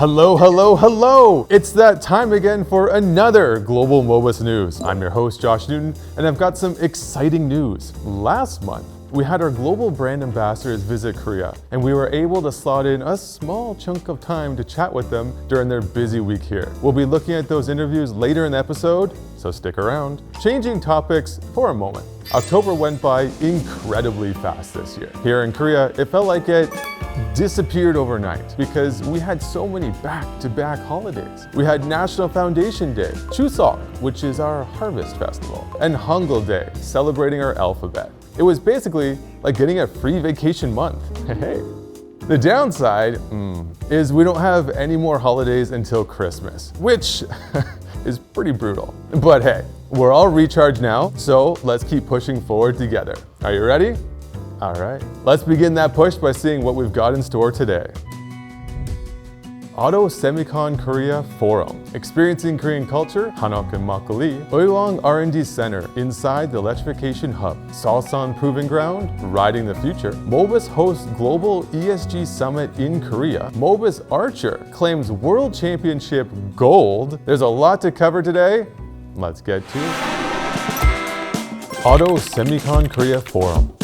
Hello, hello, hello! It's that time again for another Global Mobis News. I'm your host, Josh Newton, and I've got some exciting news. Last month, we had our Global Brand Ambassadors visit Korea, and we were able to slot in a small chunk of time to chat with them during their busy week here. We'll be looking at those interviews later in the episode, so stick around. Changing topics for a moment. October went by incredibly fast this year. Here in Korea, it felt like it disappeared overnight because we had so many back-to-back holidays. We had National Foundation Day, Chuseok, which is our harvest festival, and Hangul Day, celebrating our alphabet. It was basically like getting a free vacation month. Hey. The downside is we don't have any more holidays until Christmas, which is pretty brutal. But hey, we're all recharged now, so let's keep pushing forward together. Are you ready? All right, let's begin that push by seeing what we've got in store today. Auto Semicon Korea Forum, experiencing Korean culture, Hanok and makgeolli, Uiwang R&D Center, inside the electrification hub, Seosan Proving Ground, riding the future, Mobis hosts global ESG summit in Korea, Mobis Archer claims world championship gold. There's a lot to cover today. Let's get to it. Auto Semicon Korea Forum.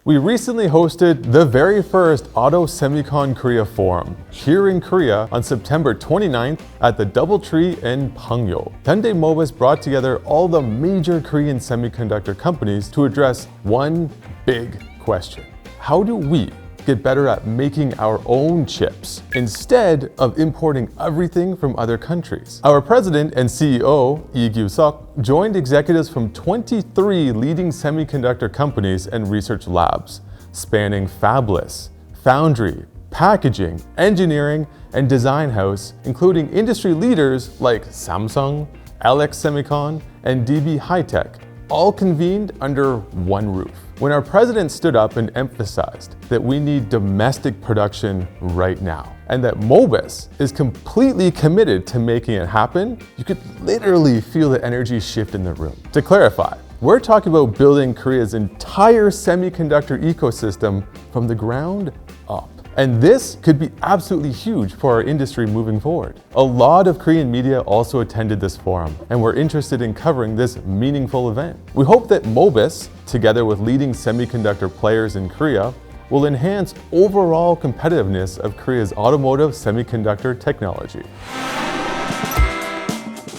We recently hosted the very first Auto Semicon Korea Forum here in Korea on September 29th at the DoubleTree in Pangyo. Hyundai Mobis brought together all the major Korean semiconductor companies to address one big question. How do we get better at making our own chips instead of importing everything from other countries? Our president and CEO, Lee Gyu-seok, joined executives from 23 leading semiconductor companies and research labs, spanning fabless, foundry, packaging, engineering, and design house, including industry leaders like Samsung, LX Semicon, and DB High-Tech, all convened under one roof. When our president stood up and emphasized that we need domestic production right now, and that Mobis is completely committed to making it happen, you could literally feel the energy shift in the room. To clarify, we're talking about building Korea's entire semiconductor ecosystem from the ground up. And this could be absolutely huge for our industry moving forward. A lot of Korean media also attended this forum and were interested in covering this meaningful event. We hope that Mobis, together with leading semiconductor players in Korea, will enhance overall competitiveness of Korea's automotive semiconductor technology.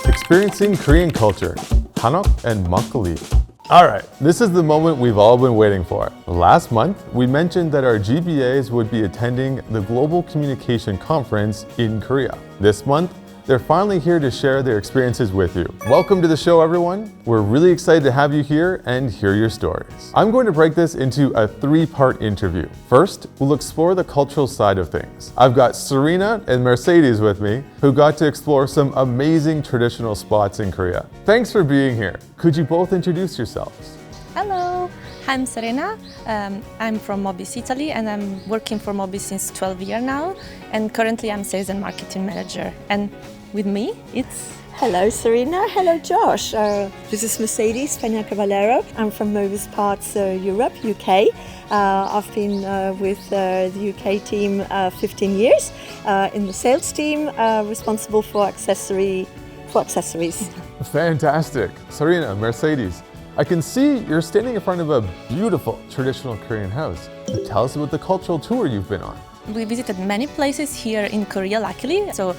Experiencing Korean culture, Hanok and makgeolli. All right, this is the moment we've all been waiting for. Last month, we mentioned that our GBAs would be attending the Global Communication Conference in Korea. This month, they're finally here to share their experiences with you. Welcome to the show, everyone. We're really excited to have you here and hear your stories. I'm going to break this into a three-part interview. First, we'll explore the cultural side of things. I've got Serena and Mercedes with me, who got to explore some amazing traditional spots in Korea. Thanks for being here. Could you both introduce yourselves? Hello, I'm Serena. I'm from Mobis, Italy, and I'm working for Mobis since 12 years now. And currently I'm sales and marketing manager. And with me, it's... Hello Serena, hello Josh. This is Mercedes Peña-Caballero. I'm from Mobis Parts Europe, UK. I've been with the UK team 15 years in the sales team, responsible for accessories. Fantastic. Serena, Mercedes, I can see you're standing in front of a beautiful traditional Korean house. Tell us about the cultural tour you've been on. We visited many places here in Korea, luckily. So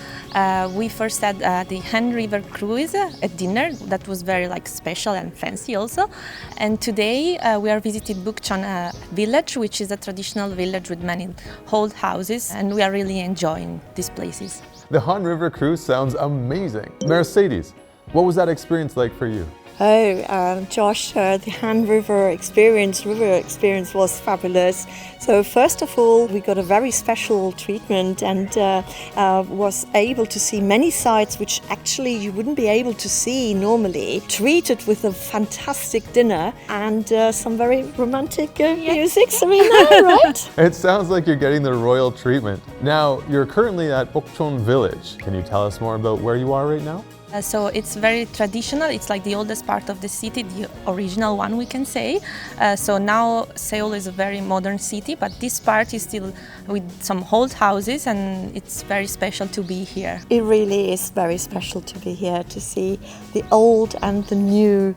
we first had the Han River cruise at dinner. That was very special and fancy also. And today we are visiting Bukchon village, which is a traditional village with many old houses. And we are really enjoying these places. The Han River cruise sounds amazing. Mercedes, what was that experience like for you? Oh, Josh, the Han river experience was fabulous. So first of all, we got a very special treatment and was able to see many sites which actually you wouldn't be able to see normally. Treated with a fantastic dinner and some very romantic music, Serena, right? It sounds like you're getting the royal treatment. Now, you're currently at Bukchon village. Can you tell us more about where you are right now? So it's very traditional. It's like the oldest part of the city, the original one, we can say. So now Seoul is a very modern city, but this part is still with some old houses, and it's very special to be here. It really is very special to be here, to see the old and the new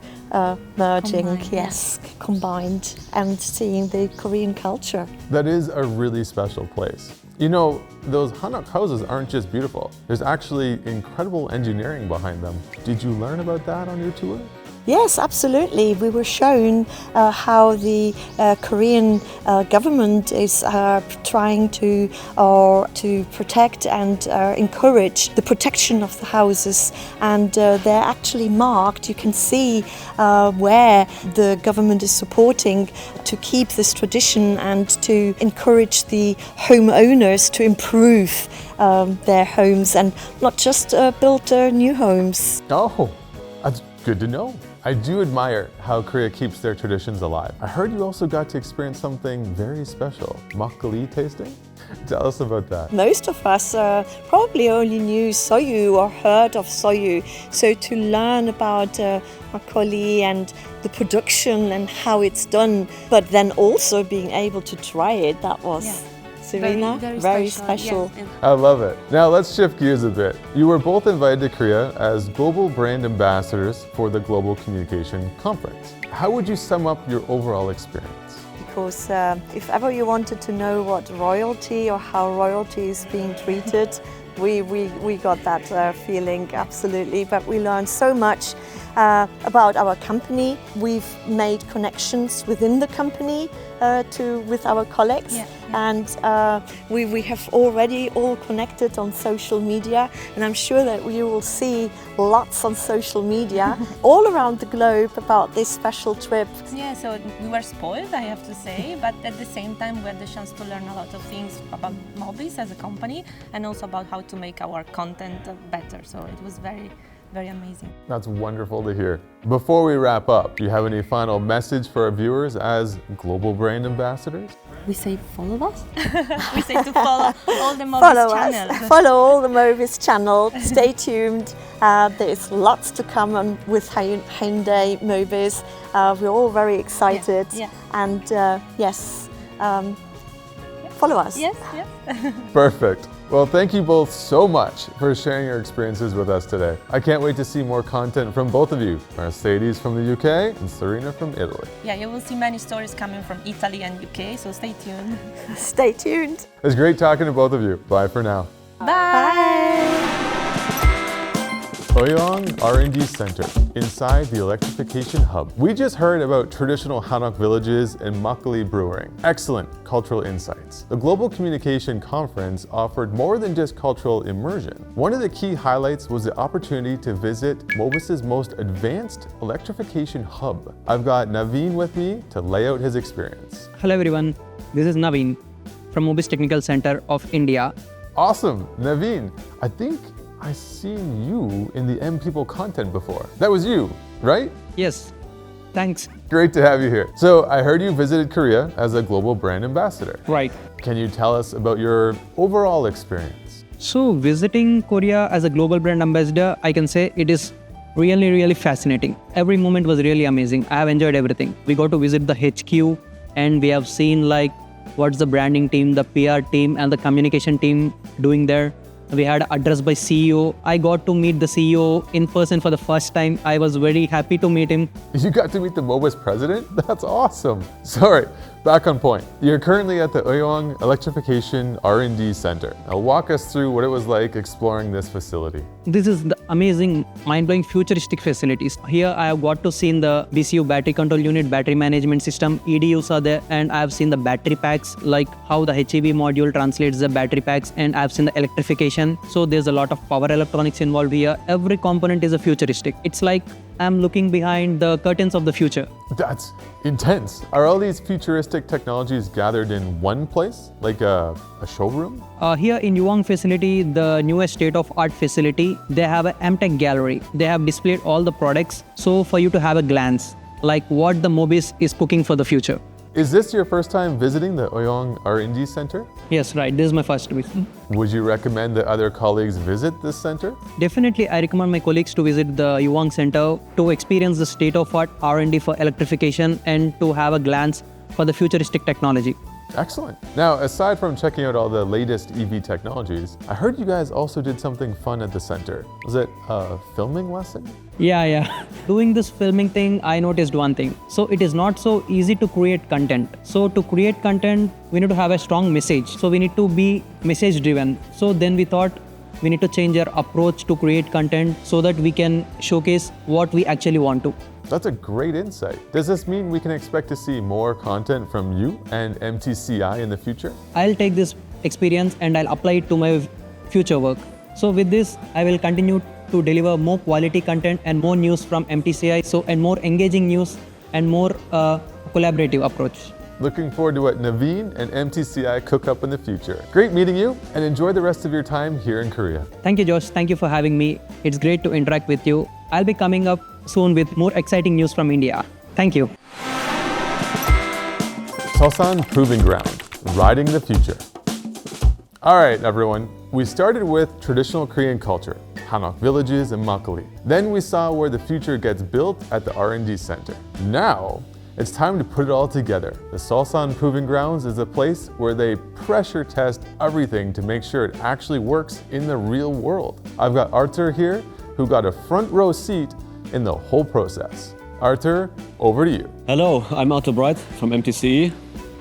merging, Combined, combined, and seeing the Korean culture. That is a really special place. You know, those Hanok houses aren't just beautiful. There's actually incredible engineering behind them. Did you learn about that on your tour? Yes, absolutely. We were shown how the Korean government is trying to protect and encourage the protection of the houses, and they're actually marked. You can see where the government is supporting to keep this tradition and to encourage the homeowners to improve their homes and not just build new homes. Oh, that's good to know. I do admire how Korea keeps their traditions alive. I heard you also got to experience something very special, makgeolli tasting? Tell us about that. Most of us probably only knew soyu or heard of soyu. So to learn about makgeolli and the production and how it's done, but then also being able to try it, that was... Yeah. Serena, very special. Yes. I love it. Now let's shift gears a bit. You were both invited to Korea as Global Brand Ambassadors for the Global Communication Conference. How would you sum up your overall experience? Because if ever you wanted to know what royalty or how royalty is being treated, we got that feeling, absolutely. But we learned so much about our company. We've made connections within the company with our colleagues. Yeah. And we have already all connected on social media, and I'm sure that you will see lots on social media all around the globe about this special trip. Yeah, so we were spoiled, I have to say, but at the same time we had the chance to learn a lot of things about Mobis as a company and also about how to make our content better. So it was very amazing. That's wonderful to hear. Before we wrap up, do you have any final message for our viewers as Global Brand Ambassadors? We say follow us? We say to follow all the Mobis channels. Follow all the Mobis channel. Stay tuned. There's lots to come on with Hyundai Mobis. We're all very excited. Yeah. And yes, follow us. Yes. Perfect. Well, thank you both so much for sharing your experiences with us today. I can't wait to see more content from both of you, Mercedes from the UK and Serena from Italy. Yeah, you will see many stories coming from Italy and UK, so stay tuned. Stay tuned. It was great talking to both of you. Bye for now. Bye! Uiwang R&D Center, inside the Electrification Hub. We just heard about traditional Hanok villages and makgeolli brewing. Excellent cultural insights. The Global Communication Conference offered more than just cultural immersion. One of the key highlights was the opportunity to visit Mobis' most advanced electrification hub. I've got Naveen with me to lay out his experience. Hello everyone, this is Naveen from Mobis Technical Center of India. Awesome, Naveen. I think I've seen you in the M People content before. That was you, right? Yes, thanks. Great to have you here. So I heard you visited Korea as a global brand ambassador. Right. Can you tell us about your overall experience? So visiting Korea as a global brand ambassador, I can say it is really fascinating. Every moment was really amazing. I have enjoyed everything. We got to visit the HQ and we have seen like what's the branding team, the PR team and the communication team doing there. We had address by CEO. I got to meet the CEO in person for the first time. I was very happy to meet him. You got to meet the Mobis president? That's awesome. Sorry, back on point. You're currently at the Uiwang Electrification R&D Center. Now walk us through what it was like exploring this facility. This is the amazing, mind-blowing futuristic facilities. Here I have got to see the BCU battery control unit, battery management system, EDUs are there, and I have seen the battery packs, like how the HEV module translates the battery packs, and I have seen the electrification. So there's a lot of power electronics involved here. Every component is a futuristic. It's like I'm looking behind the curtains of the future. That's intense. Are all these futuristic technologies gathered in one place, like a showroom? Here in Uiwang facility, the newest state-of-art facility, they have an MTech gallery. They have displayed all the products, so for you to have a glance, like what the Mobis is cooking for the future. Is this your first time visiting the Uiwang R&D Center? Yes, right. This is my first visit. Would you recommend that other colleagues visit this center? Definitely, I recommend my colleagues to visit the Uiwang Center to experience the state-of-art R&D for electrification and to have a glance for the futuristic technology. Excellent. Now, aside from checking out all the latest EV technologies, I heard you guys also did something fun at the center. Was it a filming lesson? Yeah. Doing this filming thing, I noticed one thing. So it is not so easy to create content. So to create content, we need to have a strong message. So we need to be message driven. So then we thought we need to change our approach to create content so that we can showcase what we actually want to. That's a great insight. Does this mean we can expect to see more content from you and MTCI in the future? I'll take this experience and I'll apply it to my future work. So with this, I will continue to deliver more quality content and more news from MTCI, and more engaging news and more collaborative approach. Looking forward to what Naveen and MTCI cook up in the future. Great meeting you, and enjoy the rest of your time here in Korea. Thank you, Josh. Thank you for having me. It's great to interact with you. I'll be coming up soon with more exciting news from India. Thank you. Seosan Proving Ground, riding the future. All right, everyone. We started with traditional Korean culture, Hanok villages and makgeolli. Then we saw where the future gets built at the R&D Center. Now, it's time to put it all together. The Seosan Proving Grounds is a place where they pressure test everything to make sure it actually works in the real world. I've got Artur here, who got a front row seat in the whole process. Artur, over to you. Hello, I'm Artur from MTCE.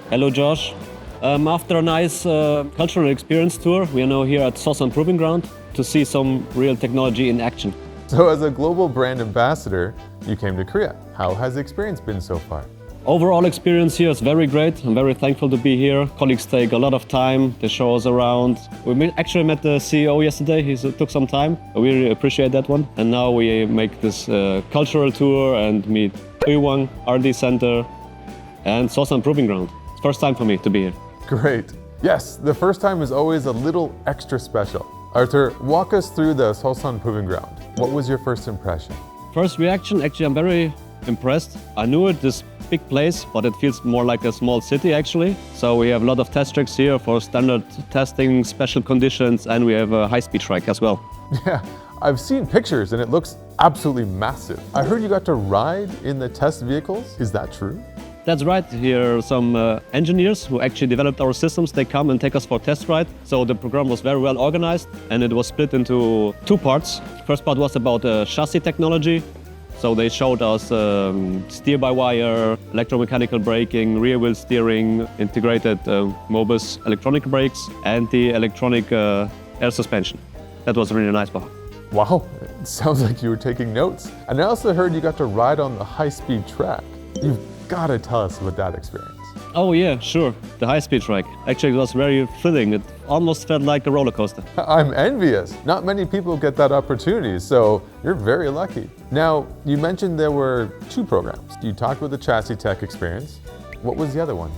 Hello, Josh. After a nice cultural experience tour, we are now here at Seosan Proving Ground to see some real technology in action. So as a global brand ambassador, you came to Korea. How has the experience been so far? Overall experience here is very great. I'm very thankful to be here. Colleagues take a lot of time. They show us around. We actually met the CEO yesterday. He took some time. We really appreciate that one. And now we make this cultural tour and meet Uiwang R&D Center and Seosan Proving Ground. It's first time for me to be here. Great. Yes, the first time is always a little extra special. Artur, walk us through the Seosan Proving Ground. What was your first impression? First reaction, actually, I'm very impressed. I knew it, this big place, but it feels more like a small city, actually. So we have a lot of test tracks here for standard testing, special conditions, and we have a high-speed track as well. Yeah, I've seen pictures and it looks absolutely massive. I heard you got to ride in the test vehicles. Is that true? That's right. Here are some engineers who actually developed our systems. They come and take us for a test ride. So the program was very well organized and it was split into two parts. First part was about chassis technology. So they showed us steer-by-wire, electromechanical braking, rear-wheel steering, integrated Mobis electronic brakes, and the electronic air suspension. That was a really nice part. Wow, it sounds like you were taking notes. And I also heard you got to ride on the high-speed track. You've got to tell us about that experience. Oh yeah, sure. The high-speed track. Actually, it was very thrilling. It almost felt like a roller coaster. I'm envious. Not many people get that opportunity, so you're very lucky. Now, you mentioned there were two programs. You talked about the chassis tech experience. What was the other one?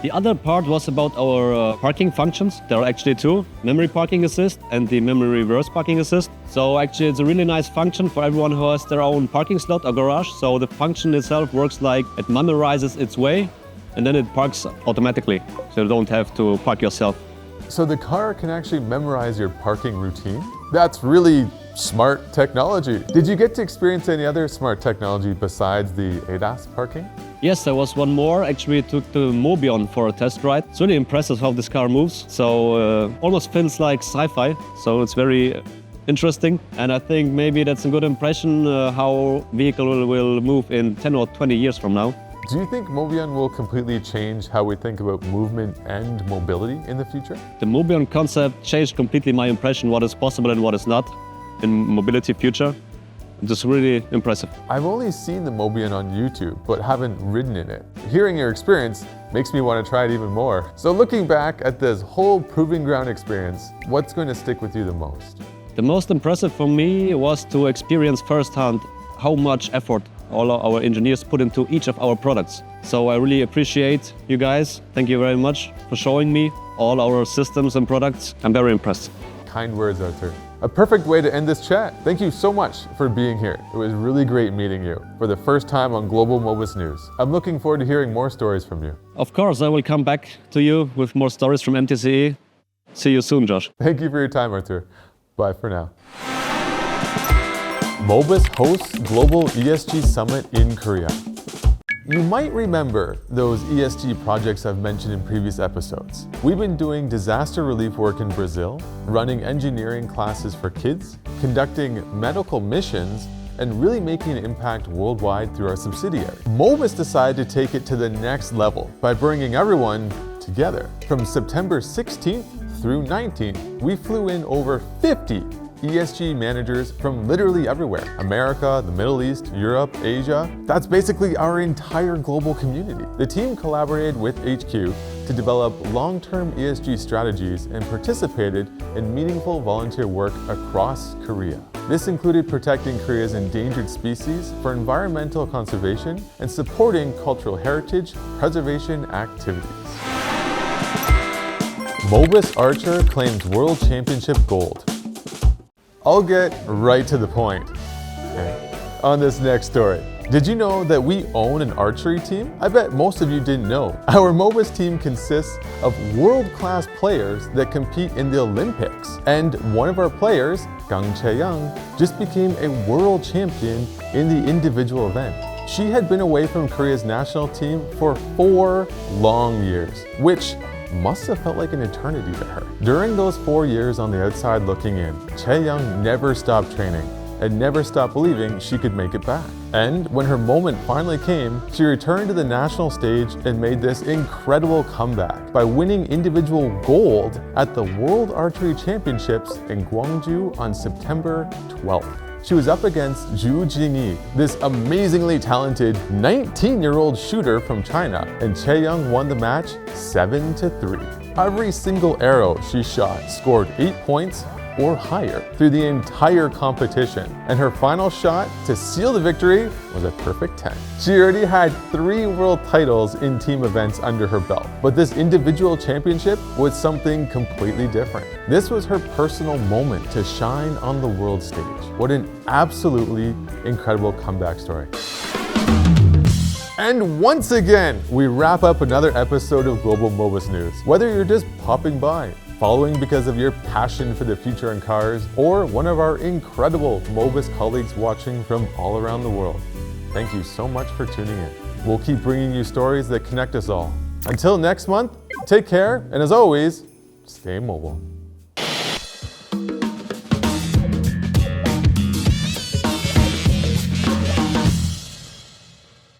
The other part was about our parking functions. There are actually two, memory parking assist and the memory reverse parking assist. So actually it's a really nice function for everyone who has their own parking slot or garage. So the function itself works like it memorizes its way and then it parks automatically. So you don't have to park yourself. So the car can actually memorize your parking routine? That's really smart technology. Did you get to experience any other smart technology besides the ADAS parking? Yes, there was one more. Actually, we took the MOBION for a test ride. It's really impressive how this car moves. So almost feels like sci-fi. So it's very interesting. And I think maybe that's a good impression how vehicle will move in 10 or 20 years from now. Do you think MOBION will completely change how we think about movement and mobility in the future? The MOBION concept changed completely my impression what is possible and what is not in mobility future. Just really impressive. I've only seen the MOBION on YouTube, but haven't ridden in it. Hearing your experience makes me want to try it even more. So looking back at this whole Proving Ground experience, what's going to stick with you the most? The most impressive for me was to experience firsthand how much effort all our engineers put into each of our products. So I really appreciate you guys. Thank you very much for showing me all our systems and products. I'm very impressed. Kind words, Artur. A perfect way to end this chat. Thank you so much for being here. It was really great meeting you for the first time on Global Mobis News. I'm looking forward to hearing more stories from you. Of course, I will come back to you with more stories from MTCE. See you soon, Josh. Thank you for your time, Artur. Bye for now. Mobis hosts Global ESG Summit in Korea. You might remember those ESG projects I've mentioned in previous episodes. We've been doing disaster relief work in Brazil, running engineering classes for kids, conducting medical missions, and really making an impact worldwide through our subsidiary. Mobis decided to take it to the next level by bringing everyone together. From September 16th through 19th, we flew in over 50 ESG managers from literally everywhere. America, the Middle East, Europe, Asia. That's basically our entire global community. The team collaborated with HQ to develop long-term ESG strategies and participated in meaningful volunteer work across Korea. This included protecting Korea's endangered species for environmental conservation and supporting cultural heritage preservation activities. Mobis Archer claims World Championship gold. I'll get right to the point on this next story. Did you know that we own an archery team? I bet most of you didn't know. Our Mobis team consists of world-class players that compete in the Olympics. And one of our players, Kang Chae-young, just became a world champion in the individual event. She had been away from Korea's national team for 4 long years, which must have felt like an eternity to her. During those 4 years on the outside looking in, Chae-young never stopped training and never stopped believing she could make it back. And when her moment finally came, she returned to the national stage and made this incredible comeback by winning individual gold at the World Archery Championships in Gwangju on September 12th. She was up against Zhu Jingyi, this amazingly talented 19-year-old shooter from China, and Chae-young won the match 7-3. Every single arrow she shot scored 8 points or higher through the entire competition, and her final shot to seal the victory was a perfect 10. She already had 3 world titles in team events under her belt, but this individual championship was something completely different. This was her personal moment to shine on the world stage. What an absolutely incredible comeback story. And once again, we wrap up another episode of Global Mobis News. Whether you're just popping by, following because of your passion for the future in cars, or one of our incredible Mobis colleagues watching from all around the world, thank you so much for tuning in. We'll keep bringing you stories that connect us all. Until next month, take care, and as always, stay mobile.